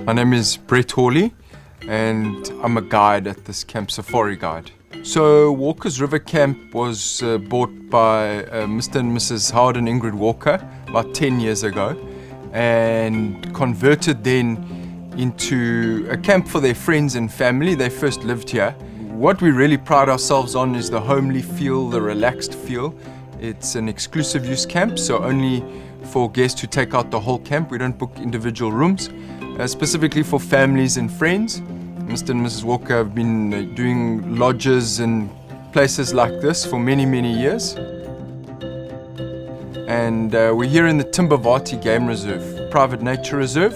My name is Brett Horley and I'm a guide at this camp, safari guide. So Walker's River Camp was bought by Mr. and Mrs. Howard and Ingrid Walker about 10 years ago and converted then into a camp for their friends and family. They first lived here. What we really pride ourselves on is the homely feel, the relaxed feel. It's an exclusive use camp, so only for guests who take out the whole camp. We don't book individual rooms, specifically for families and friends. Mr. and Mrs. Walker have been doing lodges and places like this for many, many years. And we're here in the Timbavati Game Reserve, private nature reserve,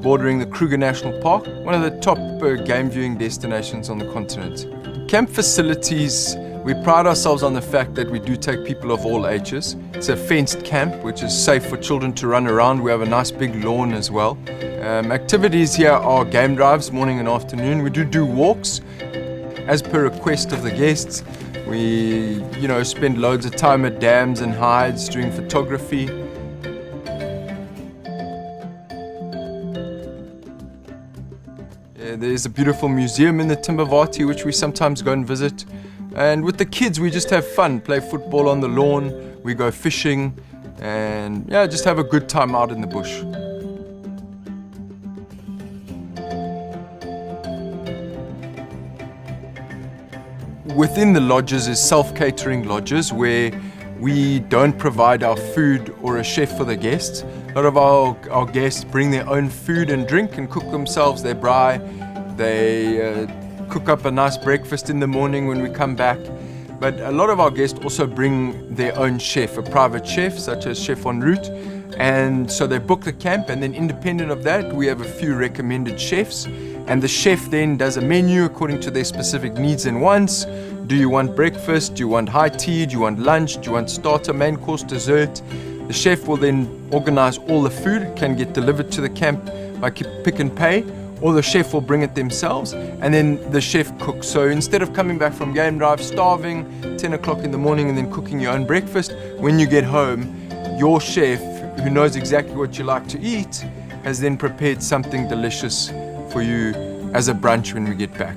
bordering the Kruger National Park, one of the top game viewing destinations on the continent. Camp facilities, we pride ourselves on the fact that we do take people of all ages. It's a fenced camp, which is safe for children to run around. We have a nice big lawn as well. Activities here are game drives, morning and afternoon. We do walks. As per request of the guests, we spend loads of time at dams and hides doing photography. There's a beautiful museum in the Timbavati which we sometimes go and visit. And with the kids we just have fun, play football on the lawn, we go fishing and just have a good time out in the bush. Within the lodges is self-catering lodges where we don't provide our food or a chef for the guests. A lot of our guests bring their own food and drink and cook themselves their braai. They cook up a nice breakfast in the morning when we come back. But a lot of our guests also bring their own chef, a private chef such as chef en route. And so they book the camp, and then independent of that we have a few recommended chefs. And the chef then does a menu according to their specific needs and wants. Do you want breakfast? Do you want high tea? Do you want lunch? Do you want starter, main course, dessert? The chef will then organize all the food. It can get delivered to the camp by pick and pay, or the chef will bring it themselves, and then the chef cooks. So instead of coming back from game drive starving 10 o'clock in the morning and then cooking your own breakfast, when you get home, your chef, who knows exactly what you like to eat, has then prepared something delicious for you as a brunch when we get back.